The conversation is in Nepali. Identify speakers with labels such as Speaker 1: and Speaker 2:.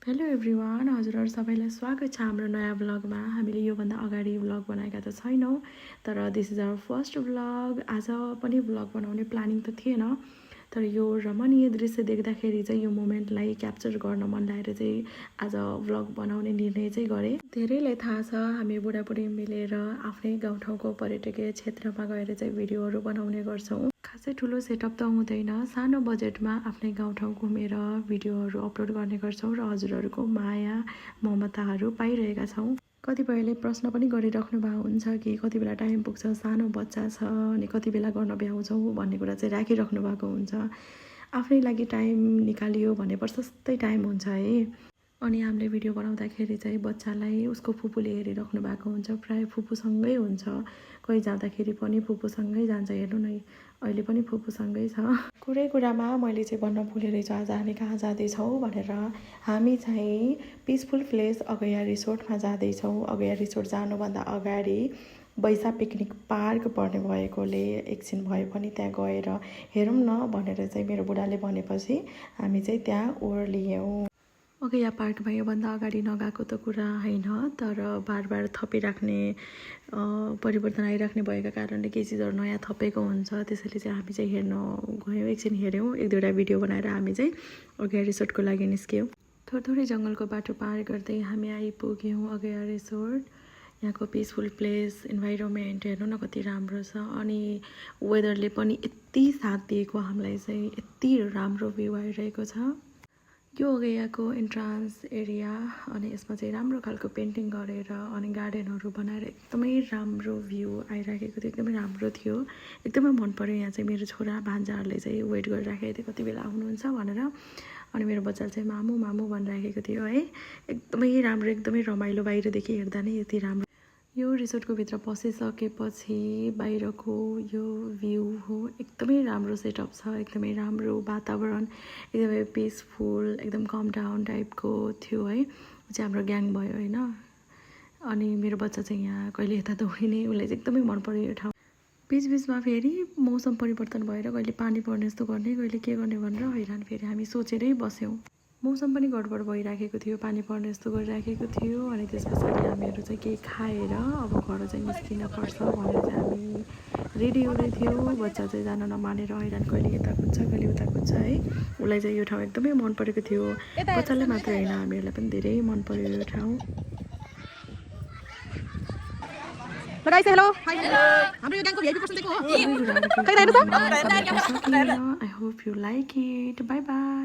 Speaker 1: हेलो एभ्रिवान, हजुरहरू सबैलाई स्वागत छ हाम्रो नयाँ भ्लगमा। हामीले योभन्दा अगाडि भ्लग बनाएका त छैनौँ, तर this is our first vlog. आज पनि भ्लग बनाउने प्लानिङ त थिएन, तर यो रमणीय दृश्य देख्दाखेरि चाहिँ यो मोमेन्टलाई क्याप्चर गर्न मन लागेर चाहिँ आज भ्लग बनाउने निर्णय चाहिँ गरेँ। धेरैलाई थाहा छ, हामी बुढाबुढी मिलेर आफ्नै गाउँठाउँको पर्यटकीय क्षेत्रमा गएर चाहिँ भिडियोहरू बनाउने गर्छौँ। खासै ठुलो सेटअप त हुँदैन, सानो बजेटमा आफ्नै गाउँठाउँ घुमेर भिडियोहरू अपलोड गर्ने गर्छौँ र हजुरहरूको माया ममताहरू पाइरहेका छौँ। कतिपयले प्रश्न पनि गरिराख्नु भएको हुन्छ कि कति बेला टाइम पुग्छ, सानो बच्चा छ अनि कति बेला गर्न भ्याउँछौँ भन्ने कुरा चाहिँ राखिराख्नु भएको हुन्छ। आफ्नै लागि टाइम निकालियो भने प्रशस्तै टाइम हुन्छ है। अनि हामीले भिडियो बनाउँदाखेरि चाहिँ बच्चालाई उसको फुपूले हेरिराख्नु भएको हुन्छ, प्रायः फुपूसँगै हुन्छ। कोही जाँदाखेरि पनि फुपूसँगै जान्छ। हेर्नु न, अहिले पनि फुपूसँगै छ। कुरामा मैले चाहिँ भन्न भुलेँ रहेछु, आज हामी कहाँ जाँदैछौँ भनेर। हामी चाहिँ पिसफुल प्लेस अगया रिसोर्टमा जाँदैछौँ। अगया रिसोर्ट जानुभन्दा अगाडि बैसा पिकनिक पार्क पर्ने भएकोले एकछिन भए पनि त्यहाँ गएर हेरौँ न भनेर चाहिँ मेरो बुढाले भनेपछि हामी चाहिँ त्यहाँ ओर्लियौँ। अगया पार्कमा योभन्दा अगाडि नगएको त कुरा होइन, तर बार थपिराख्ने परिवर्तन आइराख्ने भएका कारणले केही चिजहरू नयाँ थपेको हुन्छ। त्यसैले चाहिँ हामी चाहिँ हेर्न गयौँ, एकछिन हेऱ्यौँ, एक दुईवटा भिडियो बनाएर हामी चाहिँ अगया रिसोर्टको लागि निस्क्यौँ। थोरै जङ्गलको बाटो पार गर्दै हामी आइपुग्यौँ अगया रिसोर्ट। यहाँको पिसफुल प्लेस, इन्भाइरोमेन्ट हेर्नु न कति राम्रो छ। अनि वेदरले पनि यति साथ दिएको हामीलाई चाहिँ, यति राम्रो भ्यू आइरहेको छ। यो अगयाको इन्ट्रान्स एरिया, अनि यसमा चाहिँ राम्रो खालको पेन्टिङ गरेर अनि गार्डनहरू बनाएर एकदमै राम्रो भ्यू आइराखेको थियो। एकदमै राम्रो थियो, एकदमै मन पर्यो। यहाँ चाहिँ मेरो छोरा भान्जाहरूले चाहिँ वेट गरिराखेको थियो कति बेला आउनुहुन्छ भनेर। अनि मेरो बच्चाले चाहिँ मामु मामु भनिराखेको थियो है। एकदमै राम्रो, एकदमै रमाइलो, बाहिरदेखि हेर्दा नै यति राम्रो। यो रिसोर्टको भित्र पसिसकेपछि बाहिरको यो भ्यू हो, एकदमै राम्रो सेटअप छ, एकदमै राम्रो वातावरण, एकदमै पिसफुल, एकदम कम डाउन टाइपको थियो है। चाहिँ हाम्रो ग्याङ भयो होइन। अनि मेरो बच्चा चाहिँ यहाँ कहिले यता दौडिने, उसलाई चाहिँ एकदमै मन पर्यो यो ठाउँ। बिचमा फेरि मौसम परिवर्तन भएर कहिले पानी पर्ने जस्तो गर्ने, कहिले के गर्ने भनेर हैरान फेरि हामी सोचेरै बस्यौँ। मौसम पनि गडबड भइराखेको थियो, पानी पर्ने जस्तो गरिराखेको थियो। अनि त्यस पछाडि हामीहरू चाहिँ केही खाएर अब घर चाहिँ निस्किन पर्छ भनेर चाहिँ हामी रेडी हुँदै थियौँ। बच्चा चाहिँ जान नमानेर हैरान, कहिले यता कुद्छ कहिले उता कुद्छ है। उसलाई चाहिँ यो ठाउँ एकदमै मन परेको थियो। बच्चालाई मात्र होइन, हामीहरूलाई पनि धेरै मन पर्यो यो ठाउँ। I hope you like it. Bye bye.